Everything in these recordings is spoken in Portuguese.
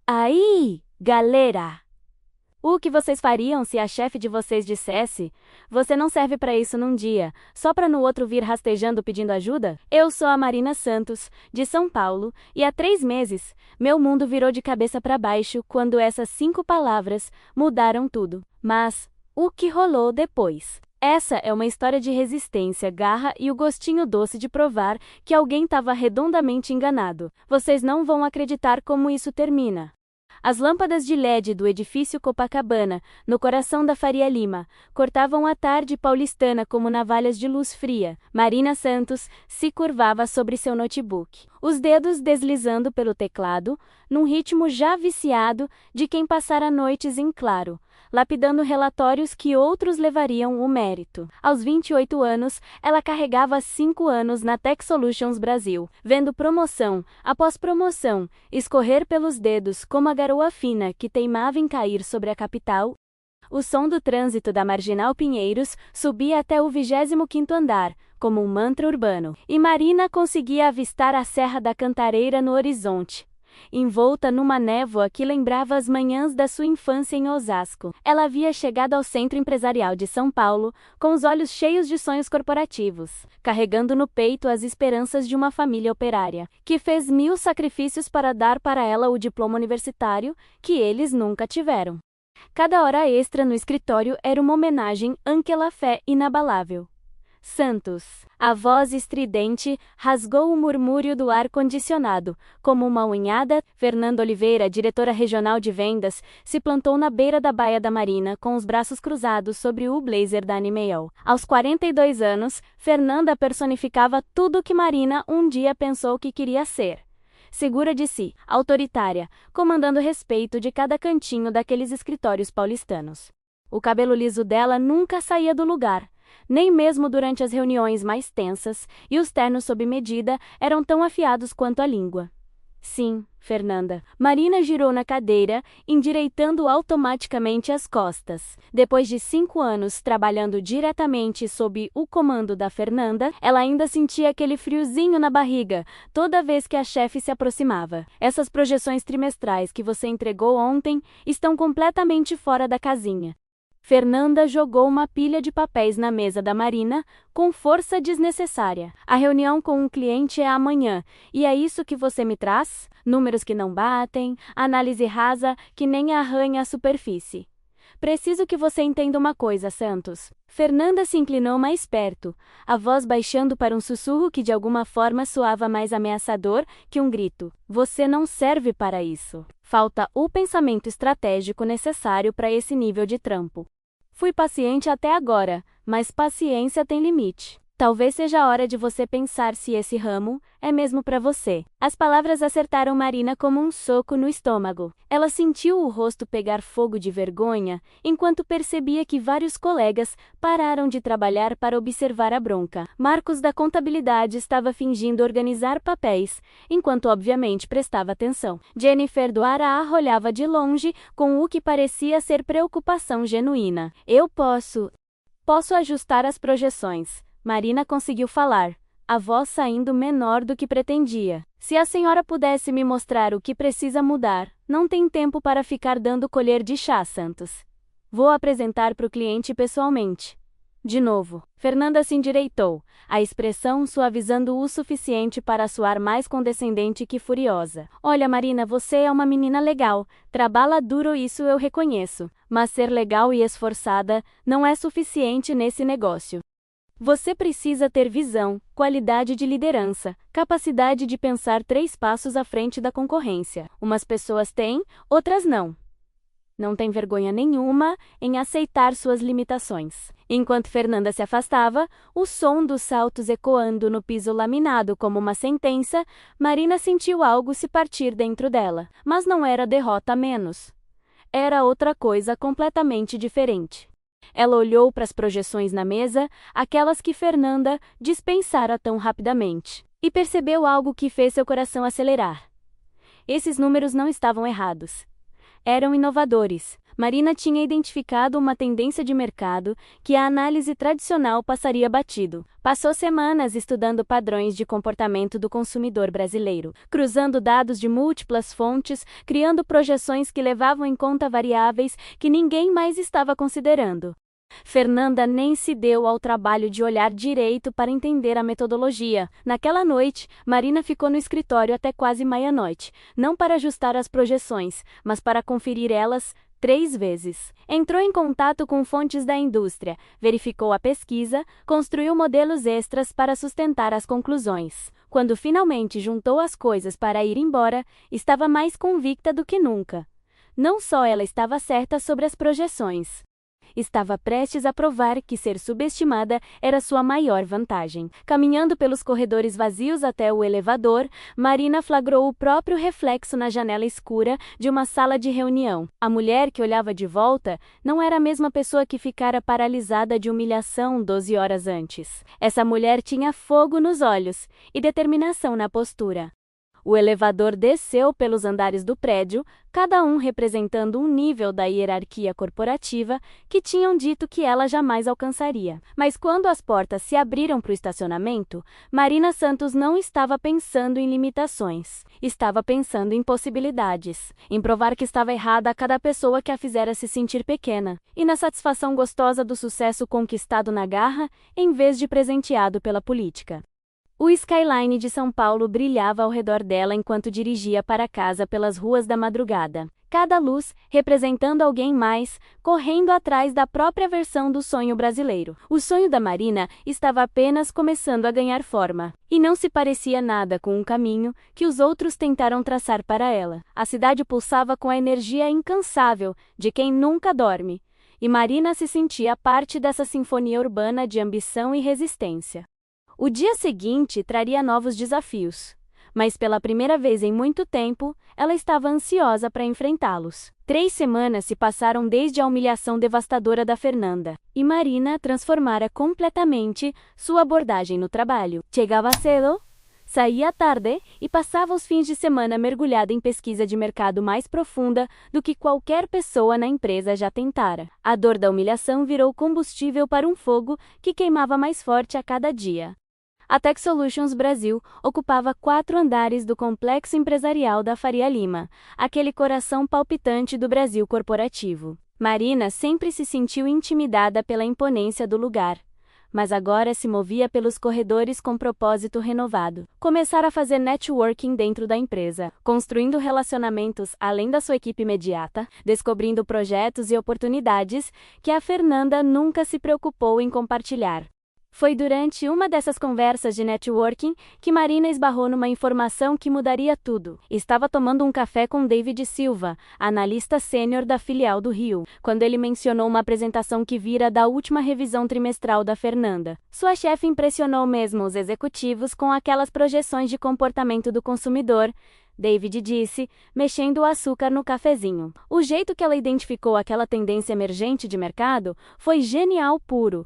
Aí, galera! O que vocês fariam se a chefe de vocês dissesse: você não serve para isso num dia, só para no outro vir rastejando pedindo ajuda? Eu sou a Marina Santos, de São Paulo, e há 3 meses, meu mundo virou de cabeça para baixo quando essas 5 palavras mudaram tudo. Mas, o que rolou depois? Essa é uma história de resistência, garra e o gostinho doce de provar que alguém estava redondamente enganado. Vocês não vão acreditar como isso termina. As lâmpadas de LED do edifício Copacabana, no coração da Faria Lima, cortavam a tarde paulistana como navalhas de luz fria. Marina Santos se curvava sobre seu notebook, os dedos deslizando pelo teclado, num ritmo já viciado de quem passara noites em claro, lapidando relatórios que outros levariam o mérito. Aos 28 anos, ela carregava 5 anos na Tech Solutions Brasil, vendo promoção após promoção escorrer pelos dedos como a garoa fina que teimava em cair sobre a capital. O som do trânsito da Marginal Pinheiros subia até o 25º andar, como um mantra urbano, e Marina conseguia avistar a Serra da Cantareira no horizonte, envolta numa névoa que lembrava as manhãs da sua infância em Osasco. Ela havia chegado ao Centro Empresarial de São Paulo com os olhos cheios de sonhos corporativos, carregando no peito as esperanças de uma família operária, que fez 1000 sacrifícios para dar para ela o diploma universitário que eles nunca tiveram. Cada hora extra no escritório era uma homenagem àquela fé inabalável. Santos. A voz estridente rasgou o murmúrio do ar-condicionado. Como uma unhada, Fernanda Oliveira, diretora regional de vendas, se plantou na beira da baia da Marina com os braços cruzados sobre o blazer da Animeal. Aos 42 anos, Fernanda personificava tudo o que Marina um dia pensou que queria ser. Segura de si, autoritária, comandando respeito de cada cantinho daqueles escritórios paulistanos. O cabelo liso dela nunca saía do lugar, nem mesmo durante as reuniões mais tensas, e os ternos sob medida eram tão afiados quanto a língua. Sim, Fernanda. Marina girou na cadeira, endireitando automaticamente as costas. Depois de 5 anos trabalhando diretamente sob o comando da Fernanda, ela ainda sentia aquele friozinho na barriga toda vez que a chefe se aproximava. Essas projeções trimestrais que você entregou ontem estão completamente fora da casinha. Fernanda jogou uma pilha de papéis na mesa da Marina, com força desnecessária. A reunião com um cliente é amanhã, e é isso que você me traz? Números que não batem, análise rasa que nem arranha a superfície. Preciso que você entenda uma coisa, Santos. Fernanda se inclinou mais perto, a voz baixando para um sussurro que de alguma forma soava mais ameaçador que um grito. Você não serve para isso. Falta o pensamento estratégico necessário para esse nível de trampo. Fui paciente até agora, mas paciência tem limite. Talvez seja a hora de você pensar se esse ramo é mesmo para você. As palavras acertaram Marina como um soco no estômago. Ela sentiu o rosto pegar fogo de vergonha, enquanto percebia que vários colegas pararam de trabalhar para observar a bronca. Marcos da contabilidade estava fingindo organizar papéis, enquanto obviamente prestava atenção. Jennifer do Ará olhava de longe com o que parecia ser preocupação genuína. Eu posso ajustar as projeções. Marina conseguiu falar, a voz saindo menor do que pretendia. Se a senhora pudesse me mostrar o que precisa mudar, não tem tempo para ficar dando colher de chá, Santos. Vou apresentar para o cliente pessoalmente. De novo, Fernanda se endireitou, a expressão suavizando o suficiente para soar mais condescendente que furiosa. Olha, Marina, você é uma menina legal, trabalha duro, isso eu reconheço, mas ser legal e esforçada não é suficiente nesse negócio. Você precisa ter visão, qualidade de liderança, capacidade de pensar 3 passos à frente da concorrência. Umas pessoas têm, outras não. Não tem vergonha nenhuma em aceitar suas limitações. Enquanto Fernanda se afastava, o som dos saltos ecoando no piso laminado como uma sentença, Marina sentiu algo se partir dentro dela. Mas não era derrota a menos. Era outra coisa completamente diferente. Ela olhou para as projeções na mesa, aquelas que Fernanda dispensara tão rapidamente, e percebeu algo que fez seu coração acelerar. Esses números não estavam errados. Eram inovadores. Marina tinha identificado uma tendência de mercado que a análise tradicional passaria batido. Passou semanas estudando padrões de comportamento do consumidor brasileiro, cruzando dados de múltiplas fontes, criando projeções que levavam em conta variáveis que ninguém mais estava considerando. Fernanda nem se deu ao trabalho de olhar direito para entender a metodologia. Naquela noite, Marina ficou no escritório até quase meia-noite, não para ajustar as projeções, mas para conferir elas 3 vezes. Entrou em contato com fontes da indústria, verificou a pesquisa, construiu modelos extras para sustentar as conclusões. Quando finalmente juntou as coisas para ir embora, estava mais convicta do que nunca. Não só ela estava certa sobre as projeções, estava prestes a provar que ser subestimada era sua maior vantagem. Caminhando pelos corredores vazios até o elevador, Marina flagrou o próprio reflexo na janela escura de uma sala de reunião. A mulher que olhava de volta não era a mesma pessoa que ficara paralisada de humilhação 12 horas antes. Essa mulher tinha fogo nos olhos e determinação na postura. O elevador desceu pelos andares do prédio, cada um representando um nível da hierarquia corporativa que tinham dito que ela jamais alcançaria. Mas quando as portas se abriram para o estacionamento, Marina Santos não estava pensando em limitações. Estava pensando em possibilidades, em provar que estava errada a cada pessoa que a fizera se sentir pequena, e na satisfação gostosa do sucesso conquistado na garra, em vez de presenteado pela política. O skyline de São Paulo brilhava ao redor dela enquanto dirigia para casa pelas ruas da madrugada. Cada luz representando alguém mais, correndo atrás da própria versão do sonho brasileiro. O sonho da Marina estava apenas começando a ganhar forma, e não se parecia nada com um caminho que os outros tentaram traçar para ela. A cidade pulsava com a energia incansável de quem nunca dorme, e Marina se sentia parte dessa sinfonia urbana de ambição e resistência. O dia seguinte traria novos desafios, mas pela primeira vez em muito tempo, ela estava ansiosa para enfrentá-los. 3 semanas se passaram desde a humilhação devastadora da Fernanda, e Marina transformara completamente sua abordagem no trabalho. Chegava cedo, saía tarde e passava os fins de semana mergulhada em pesquisa de mercado mais profunda do que qualquer pessoa na empresa já tentara. A dor da humilhação virou combustível para um fogo que queimava mais forte a cada dia. A Tech Solutions Brasil ocupava 4 andares do complexo empresarial da Faria Lima, aquele coração palpitante do Brasil corporativo. Marina sempre se sentiu intimidada pela imponência do lugar, mas agora se movia pelos corredores com propósito renovado. Começar a fazer networking dentro da empresa, construindo relacionamentos além da sua equipe imediata, descobrindo projetos e oportunidades que a Fernanda nunca se preocupou em compartilhar. Foi durante uma dessas conversas de networking que Marina esbarrou numa informação que mudaria tudo. Estava tomando um café com David Silva, analista sênior da filial do Rio, quando ele mencionou uma apresentação que vira da última revisão trimestral da Fernanda. Sua chefe impressionou mesmo os executivos com aquelas projeções de comportamento do consumidor, David disse, mexendo o açúcar no cafezinho. O jeito que ela identificou aquela tendência emergente de mercado foi genial puro.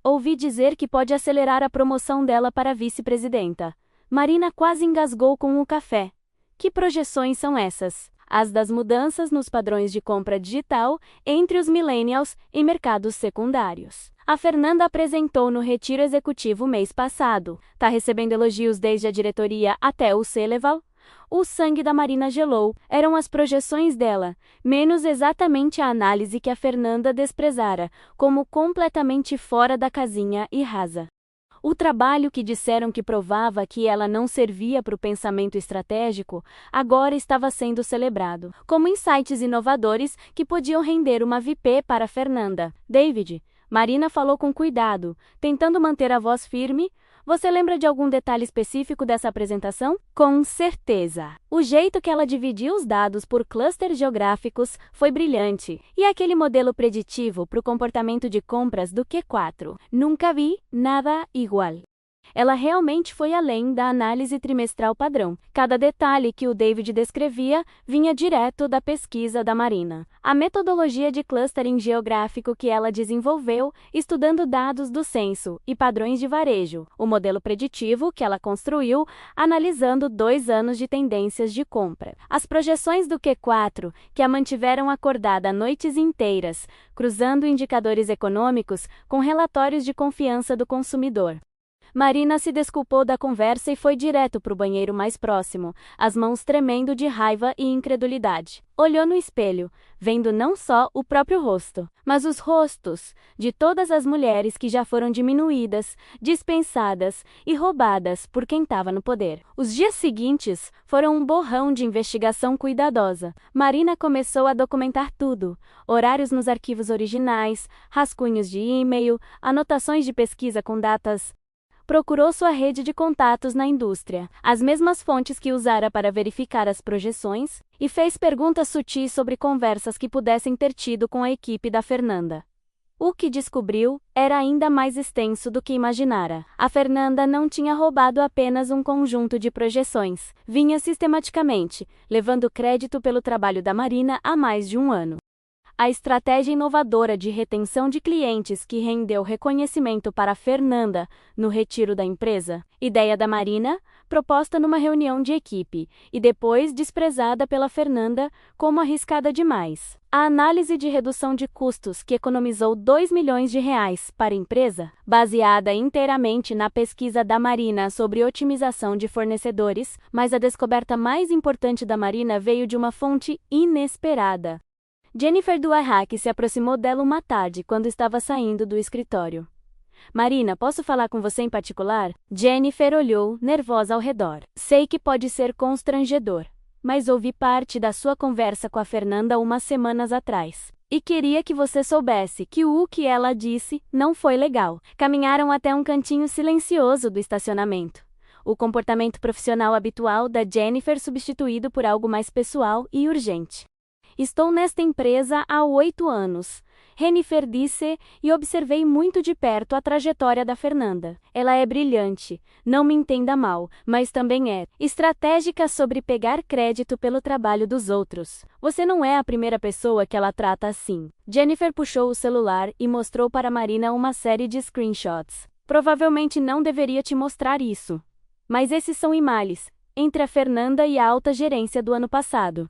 Ouvi dizer que pode acelerar a promoção dela para vice-presidenta. Marina quase engasgou com o café. Que projeções são essas? As das mudanças nos padrões de compra digital entre os millennials e mercados secundários. A Fernanda apresentou no retiro executivo mês passado. Tá recebendo elogios desde a diretoria até o C-Level? O sangue da Marina gelou. Eram as projeções dela, menos exatamente a análise que a Fernanda desprezara, como completamente fora da casinha e rasa. O trabalho que disseram que provava que ela não servia para o pensamento estratégico, agora estava sendo celebrado, como insights inovadores que podiam render uma VP para Fernanda. David, Marina falou com cuidado, tentando manter a voz firme. Você lembra de algum detalhe específico dessa apresentação? Com certeza! O jeito que ela dividiu os dados por clusters geográficos foi brilhante. E aquele modelo preditivo para o comportamento de compras do Q4? Nunca vi nada igual. Ela realmente foi além da análise trimestral padrão. Cada detalhe que o David descrevia vinha direto da pesquisa da Marina. A metodologia de clustering geográfico que ela desenvolveu, estudando dados do censo e padrões de varejo. O modelo preditivo que ela construiu, analisando 2 anos de tendências de compra. As projeções do Q4, que a mantiveram acordada noites inteiras, cruzando indicadores econômicos com relatórios de confiança do consumidor. Marina se desculpou da conversa e foi direto para o banheiro mais próximo, as mãos tremendo de raiva e incredulidade. Olhou no espelho, vendo não só o próprio rosto, mas os rostos de todas as mulheres que já foram diminuídas, dispensadas e roubadas por quem estava no poder. Os dias seguintes foram um borrão de investigação cuidadosa. Marina começou a documentar tudo: horários nos arquivos originais, rascunhos de e-mail, anotações de pesquisa com datas. Procurou sua rede de contatos na indústria, as mesmas fontes que usara para verificar as projeções, e fez perguntas sutis sobre conversas que pudessem ter tido com a equipe da Fernanda. O que descobriu era ainda mais extenso do que imaginara. A Fernanda não tinha roubado apenas um conjunto de projeções, vinha sistematicamente, levando crédito pelo trabalho da Marina há mais de um ano. A estratégia inovadora de retenção de clientes que rendeu reconhecimento para Fernanda no retiro da empresa, ideia da Marina, proposta numa reunião de equipe, e depois desprezada pela Fernanda como arriscada demais. A análise de redução de custos que economizou R$ 2 milhões para a empresa, baseada inteiramente na pesquisa da Marina sobre otimização de fornecedores, mas a descoberta mais importante da Marina veio de uma fonte inesperada. Jennifer Duarraque se aproximou dela uma tarde quando estava saindo do escritório. Marina, posso falar com você em particular? Jennifer olhou, nervosa ao redor. Sei que pode ser constrangedor, mas ouvi parte da sua conversa com a Fernanda umas semanas atrás. E queria que você soubesse que o que ela disse não foi legal. Caminharam até um cantinho silencioso do estacionamento. O comportamento profissional habitual da Jennifer substituído por algo mais pessoal e urgente. Estou nesta empresa há 8 anos, Jennifer disse, e observei muito de perto a trajetória da Fernanda. Ela é brilhante, não me entenda mal, mas também é estratégica sobre pegar crédito pelo trabalho dos outros. Você não é a primeira pessoa que ela trata assim. Jennifer puxou o celular e mostrou para Marina uma série de screenshots. Provavelmente não deveria te mostrar isso. Mas esses são emails entre a Fernanda e a alta gerência do ano passado.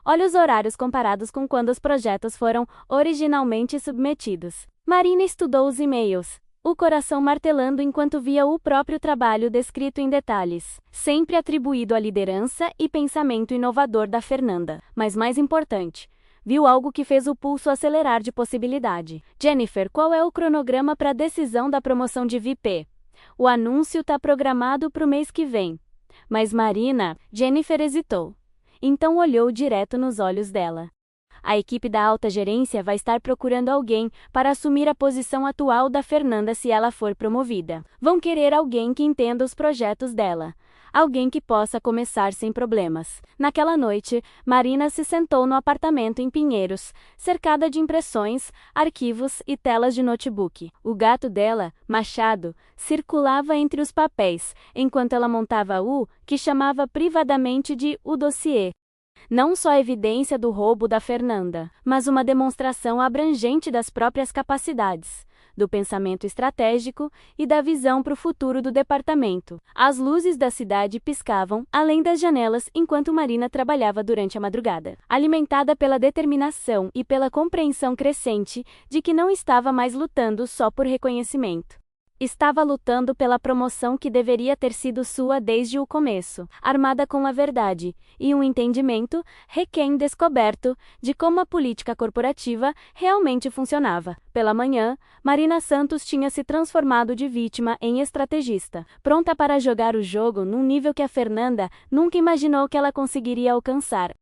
Olha os horários comparados com quando os projetos foram originalmente submetidos. Marina estudou os e-mails, o coração martelando enquanto via o próprio trabalho descrito em detalhes, sempre atribuído à liderança e pensamento inovador da Fernanda. Mas mais importante, viu algo que fez o pulso acelerar de possibilidade. Jennifer, qual é o cronograma para a decisão da promoção de VP? O anúncio está programado para o mês que vem. Mas Marina, Jennifer hesitou. Então olhou direto nos olhos dela. A equipe da alta gerência vai estar procurando alguém para assumir a posição atual da Fernanda se ela for promovida. Vão querer alguém que entenda os projetos dela. Alguém que possa começar sem problemas. Naquela noite, Marina se sentou no apartamento em Pinheiros, cercada de impressões, arquivos e telas de notebook. O gato dela, Machado, circulava entre os papéis, enquanto ela montava o que chamava privadamente de o dossiê. Não só evidência do roubo da Fernanda, mas uma demonstração abrangente das próprias capacidades, do pensamento estratégico e da visão para o futuro do departamento. As luzes da cidade piscavam, além das janelas, enquanto Marina trabalhava durante a madrugada, alimentada pela determinação e pela compreensão crescente de que não estava mais lutando só por reconhecimento. Estava lutando pela promoção que deveria ter sido sua desde o começo, armada com a verdade e um entendimento, recém-descoberto, de como a política corporativa realmente funcionava. Pela manhã, Marina Santos tinha se transformado de vítima em estrategista, pronta para jogar o jogo num nível que a Fernanda nunca imaginou que ela conseguiria alcançar.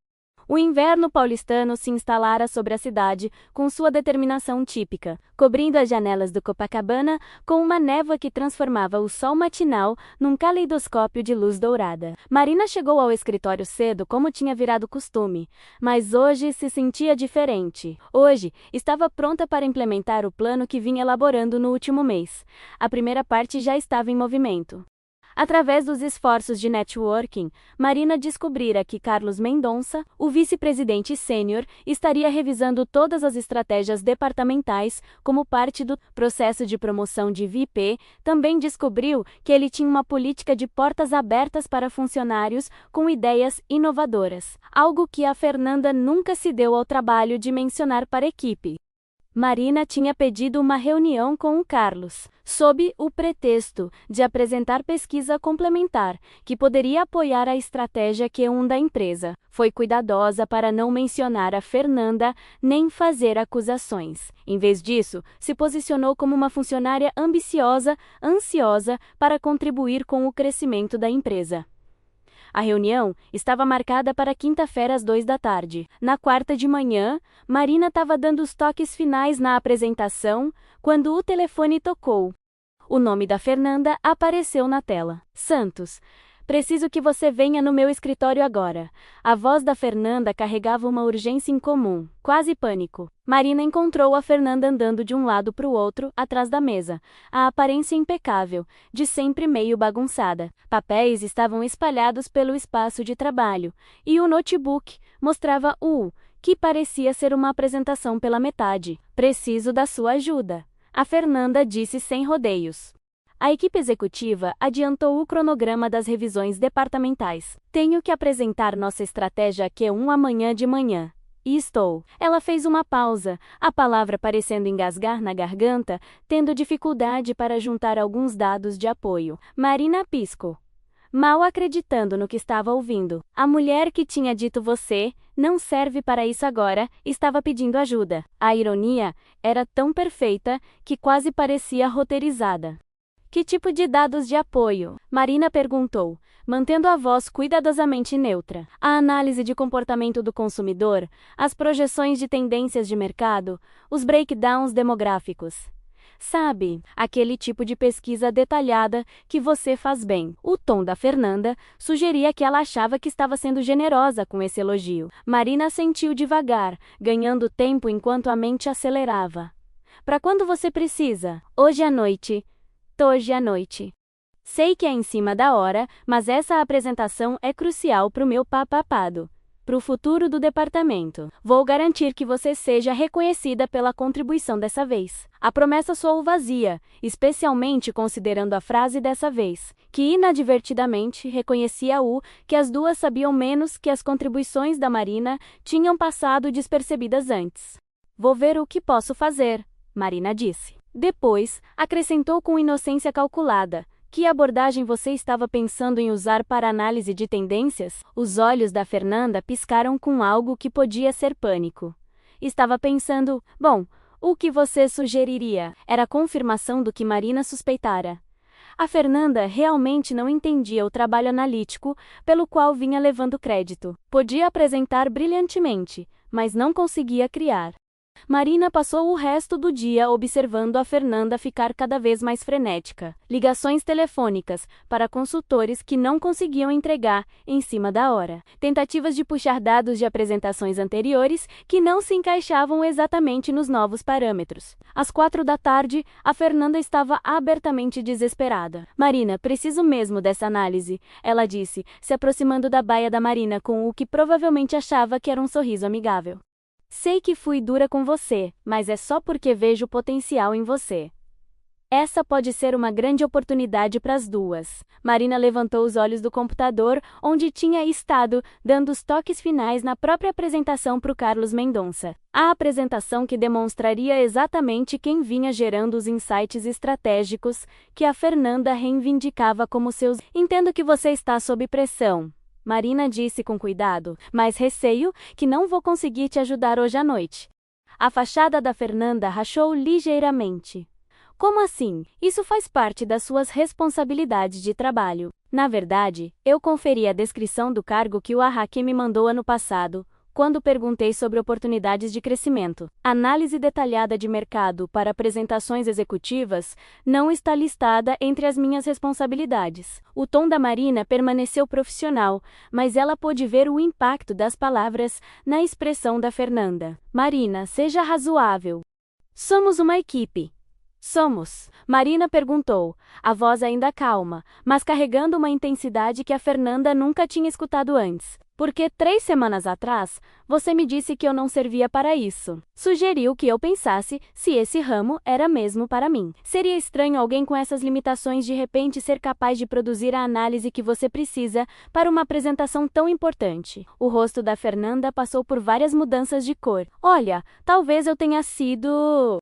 O inverno paulistano se instalara sobre a cidade com sua determinação típica, cobrindo as janelas do Copacabana com uma névoa que transformava o sol matinal num caleidoscópio de luz dourada. Marina chegou ao escritório cedo como tinha virado costume, mas hoje se sentia diferente. Hoje, estava pronta para implementar o plano que vinha elaborando no último mês. A primeira parte já estava em movimento. Através dos esforços de networking, Marina descobrira que Carlos Mendonça, o vice-presidente sênior, estaria revisando todas as estratégias departamentais como parte do processo de promoção de VP. Também descobriu que ele tinha uma política de portas abertas para funcionários com ideias inovadoras, algo que a Fernanda nunca se deu ao trabalho de mencionar para a equipe. Marina tinha pedido uma reunião com o Carlos, sob o pretexto de apresentar pesquisa complementar, que poderia apoiar a estratégia Q1 da empresa. Foi cuidadosa para não mencionar a Fernanda, nem fazer acusações. Em vez disso, se posicionou como uma funcionária ambiciosa, ansiosa para contribuir com o crescimento da empresa. A reunião estava marcada para quinta-feira às 14h. Na quarta de manhã, Marina estava dando os toques finais na apresentação quando o telefone tocou. O nome da Fernanda apareceu na tela. Santos, preciso que você venha no meu escritório agora. A voz da Fernanda carregava uma urgência incomum, quase pânico. Marina encontrou a Fernanda andando de um lado para o outro, atrás da mesa. A aparência impecável, de sempre meio bagunçada. Papéis estavam espalhados pelo espaço de trabalho, e o notebook mostrava que parecia ser uma apresentação pela metade. Preciso da sua ajuda, a Fernanda disse sem rodeios. A equipe executiva adiantou o cronograma das revisões departamentais. Tenho que apresentar nossa estratégia Q1 amanhã de manhã. E estou. Ela fez uma pausa, a palavra parecendo engasgar na garganta, tendo dificuldade para juntar alguns dados de apoio. Marina piscou, mal acreditando no que estava ouvindo. A mulher que tinha dito você não serve para isso agora, estava pedindo ajuda. A ironia era tão perfeita que quase parecia roteirizada. Que tipo de dados de apoio? Marina perguntou, mantendo a voz cuidadosamente neutra. A análise de comportamento do consumidor, as projeções de tendências de mercado, os breakdowns demográficos. Sabe, aquele tipo de pesquisa detalhada que você faz bem. O tom da Fernanda sugeria que ela achava que estava sendo generosa com esse elogio. Marina assentiu devagar, ganhando tempo enquanto a mente acelerava. Para quando você precisa? Hoje à noite. Hoje à noite. Sei que é em cima da hora, mas essa apresentação é crucial para o meu papapado, para o futuro do departamento. Vou garantir que você seja reconhecida pela contribuição dessa vez. A promessa soou vazia, especialmente considerando a frase dessa vez, que inadvertidamente reconhecia que as duas sabiam menos que as contribuições da Marina tinham passado despercebidas antes. Vou ver o que posso fazer, Marina disse. Depois, acrescentou com inocência calculada, que abordagem você estava pensando em usar para análise de tendências? Os olhos da Fernanda piscaram com algo que podia ser pânico. Estava pensando, bom, o que você sugeriria? Era a confirmação do que Marina suspeitara. A Fernanda realmente não entendia o trabalho analítico pelo qual vinha levando crédito. Podia apresentar brilhantemente, mas não conseguia criar. Marina passou o resto do dia observando a Fernanda ficar cada vez mais frenética. Ligações telefônicas para consultores que não conseguiam entregar em cima da hora. Tentativas de puxar dados de apresentações anteriores que não se encaixavam exatamente nos novos parâmetros. Às 16h, a Fernanda estava abertamente desesperada. Marina, preciso mesmo dessa análise, ela disse, se aproximando da baia da Marina com o que provavelmente achava que era um sorriso amigável. Sei que fui dura com você, mas é só porque vejo potencial em você. Essa pode ser uma grande oportunidade para as duas. Marina levantou os olhos do computador, onde tinha estado, dando os toques finais na própria apresentação para o Carlos Mendonça. A apresentação que demonstraria exatamente quem vinha gerando os insights estratégicos que a Fernanda reivindicava como seus. Entendo que você está sob pressão, Marina disse com cuidado, mas receio que não vou conseguir te ajudar hoje à noite. A fachada da Fernanda rachou ligeiramente. Como assim? Isso faz parte das suas responsabilidades de trabalho. Na verdade, eu conferi a descrição do cargo que o Araki me mandou ano passado, quando perguntei sobre oportunidades de crescimento. Análise detalhada de mercado para apresentações executivas não está listada entre as minhas responsabilidades. O tom da Marina permaneceu profissional, mas ela pôde ver o impacto das palavras na expressão da Fernanda. Marina, seja razoável. Somos uma equipe. Somos? Marina perguntou, a voz ainda calma, mas carregando uma intensidade que a Fernanda nunca tinha escutado antes. Porque 3 semanas atrás, você me disse que eu não servia para isso. Sugeriu que eu pensasse se esse ramo era mesmo para mim. Seria estranho alguém com essas limitações de repente ser capaz de produzir a análise que você precisa para uma apresentação tão importante. O rosto da Fernanda passou por várias mudanças de cor. Olha, talvez eu tenha sido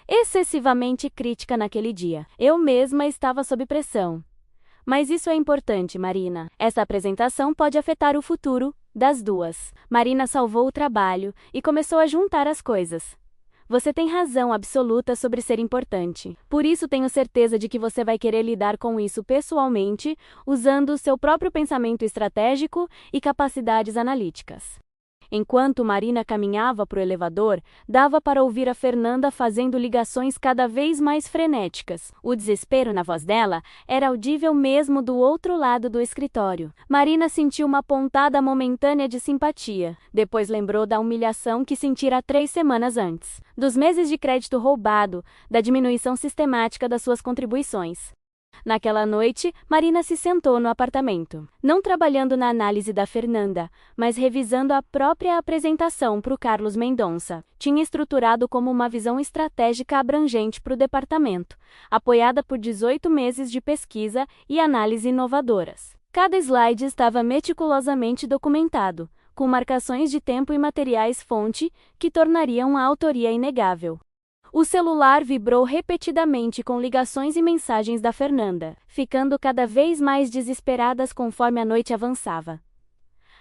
excessivamente crítica naquele dia. Eu mesma estava sob pressão. Mas isso é importante, Marina. Essa apresentação pode afetar o futuro das duas. Marina salvou o trabalho e começou a juntar as coisas. Você tem razão absoluta sobre ser importante. Por isso tenho certeza de que você vai querer lidar com isso pessoalmente, usando o seu próprio pensamento estratégico e capacidades analíticas. Enquanto Marina caminhava para o elevador, dava para ouvir a Fernanda fazendo ligações cada vez mais frenéticas. O desespero na voz dela era audível mesmo do outro lado do escritório. Marina sentiu uma pontada momentânea de simpatia. Depois lembrou da humilhação que sentira 3 semanas antes, dos meses de crédito roubado, da diminuição sistemática das suas contribuições. Naquela noite, Marina se sentou no apartamento, não trabalhando na análise da Fernanda, mas revisando a própria apresentação para o Carlos Mendonça. Tinha estruturado como uma visão estratégica abrangente para o departamento, apoiada por 18 meses de pesquisa e análise inovadoras. Cada slide estava meticulosamente documentado, com marcações de tempo e materiais-fonte que tornariam a autoria inegável. O celular vibrou repetidamente com ligações e mensagens da Fernanda, ficando cada vez mais desesperadas conforme a noite avançava.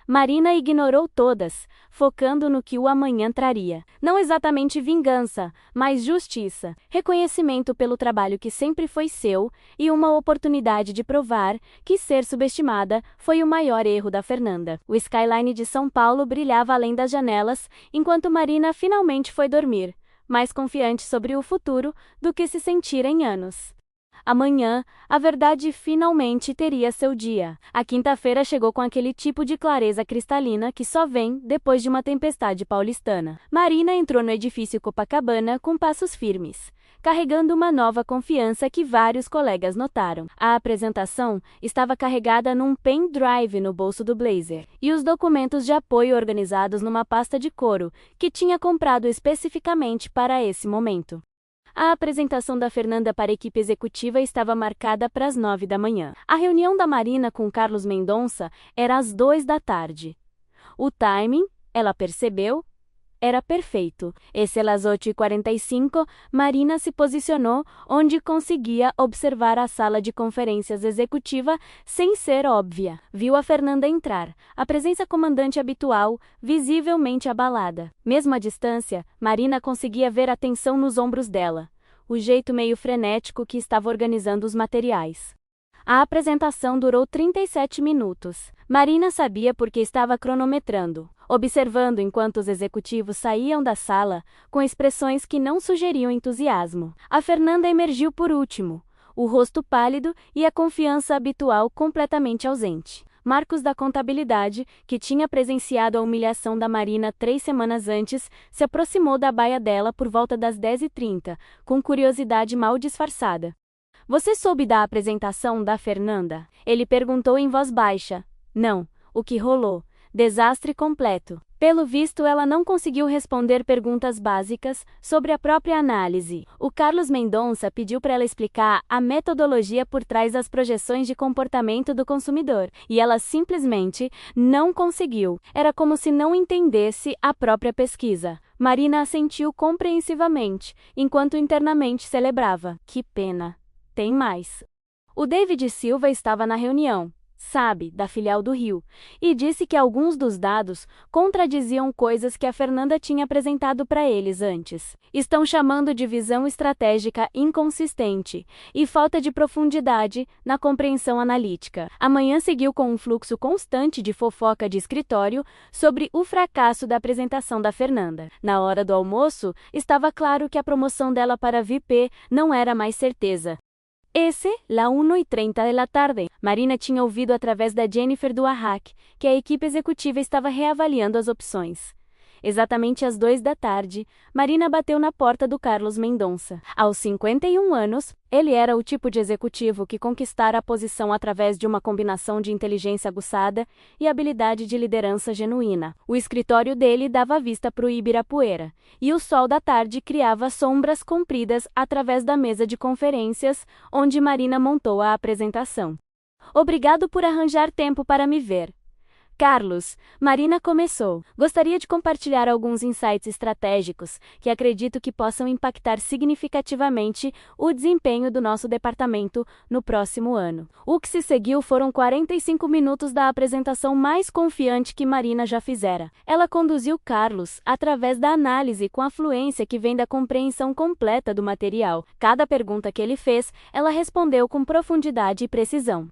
Marina ignorou todas, focando no que o amanhã traria. Não exatamente vingança, mas justiça, reconhecimento pelo trabalho que sempre foi seu e uma oportunidade de provar que ser subestimada foi o maior erro da Fernanda. O skyline de São Paulo brilhava além das janelas, enquanto Marina finalmente foi dormir, mais confiante sobre o futuro do que se sentira em anos. Amanhã, a verdade finalmente teria seu dia. A quinta-feira chegou com aquele tipo de clareza cristalina que só vem depois de uma tempestade paulistana. Marina entrou no edifício Copacabana com passos firmes, carregando uma nova confiança que vários colegas notaram. A apresentação estava carregada num pendrive no bolso do blazer, e os documentos de apoio organizados numa pasta de couro, que tinha comprado especificamente para esse momento. A apresentação da Fernanda para a equipe executiva estava marcada para as 9 da manhã. A reunião da Marina com Carlos Mendonça era às 2 da tarde. O timing, ela percebeu, era perfeito. Esse às 8h45, Marina se posicionou onde conseguia observar a sala de conferências executiva sem ser óbvia. Viu a Fernanda entrar, a presença comandante habitual, visivelmente abalada. Mesmo à distância, Marina conseguia ver a tensão nos ombros dela, o jeito meio frenético que estava organizando os materiais. A apresentação durou 37 minutos. Marina sabia porque estava cronometrando, observando enquanto os executivos saíam da sala, com expressões que não sugeriam entusiasmo. A Fernanda emergiu por último, o rosto pálido e a confiança habitual completamente ausente. Marcos da contabilidade, que tinha presenciado a humilhação da Marina 3 semanas antes, se aproximou da baia dela por volta das 10h30, com curiosidade mal disfarçada. Você soube da apresentação da Fernanda? Ele perguntou em voz baixa. Não. O que rolou? Desastre completo. Pelo visto, ela não conseguiu responder perguntas básicas sobre a própria análise. O Carlos Mendonça pediu para ela explicar a metodologia por trás das projeções de comportamento do consumidor, e ela simplesmente não conseguiu. Era como se não entendesse a própria pesquisa. Marina assentiu compreensivamente, enquanto internamente celebrava. Que pena. Tem mais. O David Silva estava na reunião. sabe, da filial do Rio, e disse que alguns dos dados contradiziam coisas que a Fernanda tinha apresentado para eles antes. Estão chamando de visão estratégica inconsistente e falta de profundidade na compreensão analítica. Amanhã seguiu com um fluxo constante de fofoca de escritório sobre o fracasso da apresentação da Fernanda. Na hora do almoço, estava claro que a promoção dela para VP não era mais certeza. La 1:30 da tarde. Marina tinha ouvido através da Jennifer do Arrac que a equipe executiva estava reavaliando as opções. Exatamente às 2 da tarde, Marina bateu na porta do Carlos Mendonça. Aos 51 anos, ele era o tipo de executivo que conquistara a posição através de uma combinação de inteligência aguçada e habilidade de liderança genuína. O escritório dele dava vista para o Ibirapuera, e o sol da tarde criava sombras compridas através da mesa de conferências, onde Marina montou a apresentação. Obrigado por arranjar tempo para me ver. Carlos, Marina começou. Gostaria de compartilhar alguns insights estratégicos que acredito que possam impactar significativamente o desempenho do nosso departamento no próximo ano. O que se seguiu foram 45 minutos da apresentação mais confiante que Marina já fizera. Ela conduziu Carlos através da análise com a fluência que vem da compreensão completa do material. Cada pergunta que ele fez, ela respondeu com profundidade e precisão.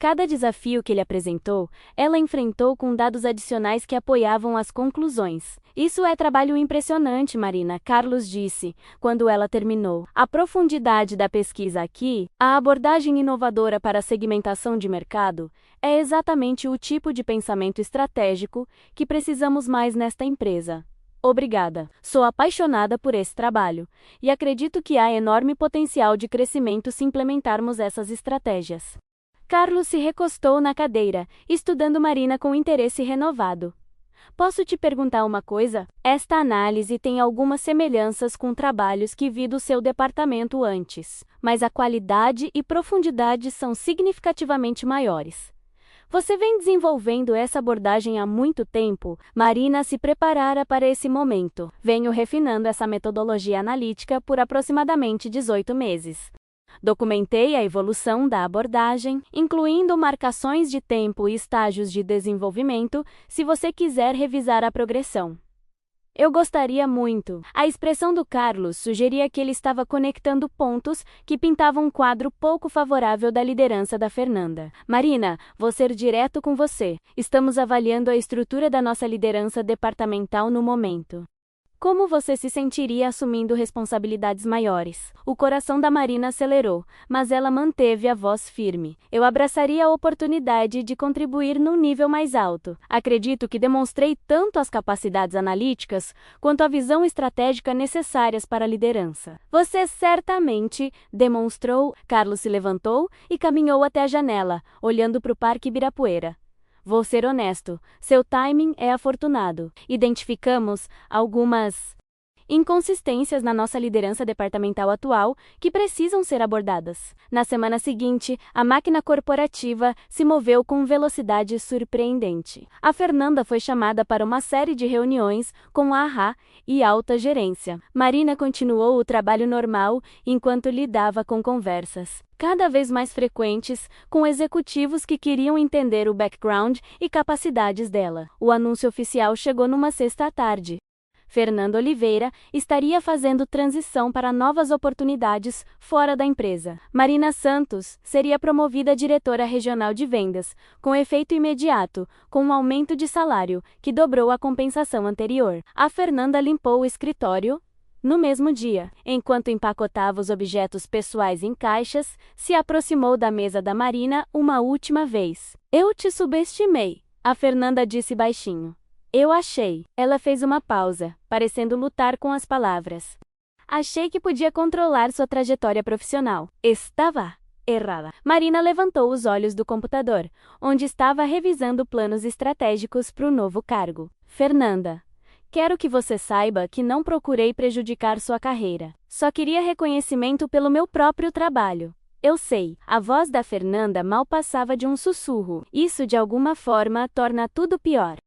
Cada desafio que ele apresentou, ela enfrentou com dados adicionais que apoiavam as conclusões. Isso é trabalho impressionante, Marina, Carlos disse, quando ela terminou. A profundidade da pesquisa aqui, a abordagem inovadora para a segmentação de mercado, é exatamente o tipo de pensamento estratégico que precisamos mais nesta empresa. Obrigada. Sou apaixonada por esse trabalho, e acredito que há enorme potencial de crescimento se implementarmos essas estratégias. Carlos se recostou na cadeira, estudando Marina com interesse renovado. Posso te perguntar uma coisa? Esta análise tem algumas semelhanças com trabalhos que vi do seu departamento antes, mas a qualidade e profundidade são significativamente maiores. Você vem desenvolvendo essa abordagem há muito tempo? Marina se preparara para esse momento. Venho refinando essa metodologia analítica por aproximadamente 18 meses. Documentei a evolução da abordagem, incluindo marcações de tempo e estágios de desenvolvimento, se você quiser revisar a progressão. Eu gostaria muito. A expressão do Carlos sugeria que ele estava conectando pontos que pintavam um quadro pouco favorável da liderança da Fernanda. Marina, vou ser direto com você. Estamos avaliando a estrutura da nossa liderança departamental no momento. Como você se sentiria assumindo responsabilidades maiores? O coração da Marina acelerou, mas ela manteve a voz firme. Eu abraçaria a oportunidade de contribuir num nível mais alto. Acredito que demonstrei tanto as capacidades analíticas quanto a visão estratégica necessárias para a liderança. Você certamente demonstrou. Carlos se levantou e caminhou até a janela, olhando para o Parque Ibirapuera. Vou ser honesto, seu timing é afortunado. Identificamos algumas inconsistências na nossa liderança departamental atual que precisam ser abordadas. Na semana seguinte, a máquina corporativa se moveu com velocidade surpreendente. A Fernanda foi chamada para uma série de reuniões com a AHA e alta gerência. Marina continuou o trabalho normal enquanto lidava com conversas cada vez mais frequentes com executivos que queriam entender o background e capacidades dela. O anúncio oficial chegou numa sexta à tarde. Fernanda Oliveira estaria fazendo transição para novas oportunidades fora da empresa. Marina Santos seria promovida a diretora regional de vendas, com efeito imediato, com um aumento de salário que dobrou a compensação anterior. A Fernanda limpou o escritório no mesmo dia, enquanto empacotava os objetos pessoais em caixas, se aproximou da mesa da Marina uma última vez. Eu te subestimei, a Fernanda disse baixinho. Eu achei. Ela fez uma pausa, parecendo lutar com as palavras. Achei que podia controlar sua trajetória profissional. Estava errada. Marina levantou os olhos do computador, onde estava revisando planos estratégicos para o novo cargo. Fernanda, quero que você saiba que não procurei prejudicar sua carreira. Só queria reconhecimento pelo meu próprio trabalho. Eu sei, a voz da Fernanda mal passava de um sussurro. Isso de alguma forma torna tudo pior.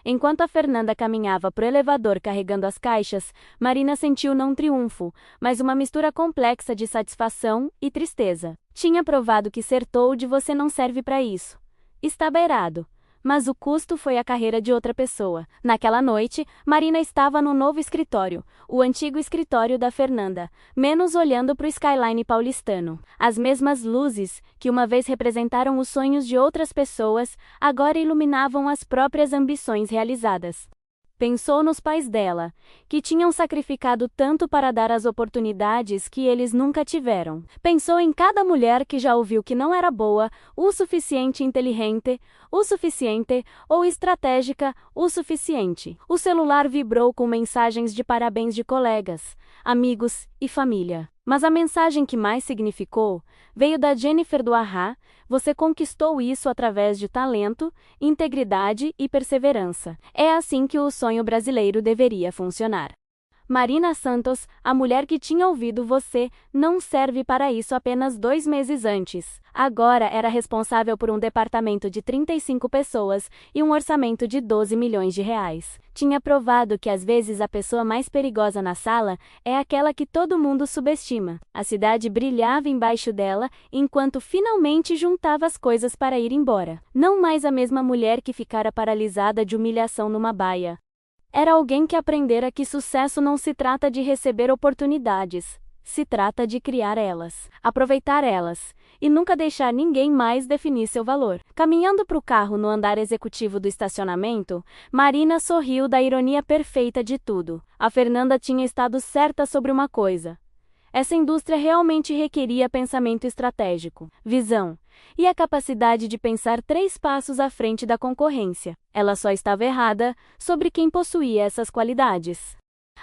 Enquanto a Fernanda caminhava para o elevador carregando as caixas, Marina sentiu não triunfo, mas uma mistura complexa de satisfação e tristeza. Tinha provado que ser told você não serve para isso. Estava errado. Mas o custo foi a carreira de outra pessoa. Naquela noite, Marina estava no novo escritório, o antigo escritório da Fernanda, menos olhando para o skyline paulistano. As mesmas luzes, que uma vez representaram os sonhos de outras pessoas, agora iluminavam as próprias ambições realizadas. Pensou nos pais dela, que tinham sacrificado tanto para dar as oportunidades que eles nunca tiveram. Pensou em cada mulher que já ouviu que não era boa, o suficiente inteligente, o suficiente ou estratégica, o suficiente. O celular vibrou com mensagens de parabéns de colegas, amigos e família. Mas a mensagem que mais significou veio da Jennifer do Ahá. Você conquistou isso através de talento, integridade e perseverança. É assim que o sonho brasileiro deveria funcionar. Marina Santos, a mulher que tinha ouvido você, não serve para isso apenas 2 meses antes. Agora era responsável por um departamento de 35 pessoas e um orçamento de 12 milhões de reais. Tinha provado que às vezes a pessoa mais perigosa na sala é aquela que todo mundo subestima. A cidade brilhava embaixo dela enquanto finalmente juntava as coisas para ir embora. Não mais a mesma mulher que ficara paralisada de humilhação numa baia. Era alguém que aprendera que sucesso não se trata de receber oportunidades, se trata de criar elas, aproveitar elas, e nunca deixar ninguém mais definir seu valor. Caminhando para o carro no andar executivo do estacionamento, Marina sorriu da ironia perfeita de tudo. A Fernanda tinha estado certa sobre uma coisa. Essa indústria realmente requeria pensamento estratégico, visão e a capacidade de pensar 3 passos à frente da concorrência. Ela só estava errada sobre quem possuía essas qualidades.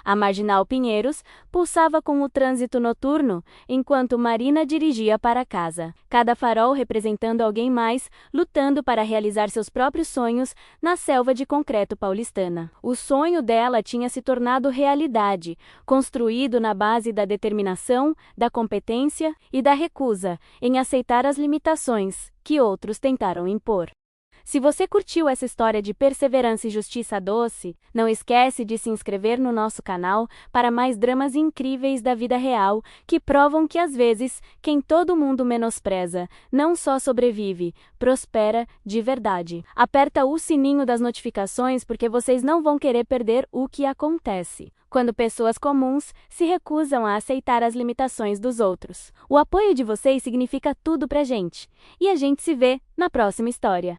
A Marginal Pinheiros pulsava com o trânsito noturno, enquanto Marina dirigia para casa. Cada farol representando alguém mais, lutando para realizar seus próprios sonhos na selva de concreto paulistana. O sonho dela tinha se tornado realidade, construído na base da determinação, da competência e da recusa em aceitar as limitações que outros tentaram impor. Se você curtiu essa história de perseverança e justiça doce, não esquece de se inscrever no nosso canal para mais dramas incríveis da vida real que provam que às vezes quem todo mundo menospreza não só sobrevive, prospera de verdade. Aperta o sininho das notificações porque vocês não vão querer perder o que acontece quando pessoas comuns se recusam a aceitar as limitações dos outros. O apoio de vocês significa tudo pra gente. E a gente se vê na próxima história.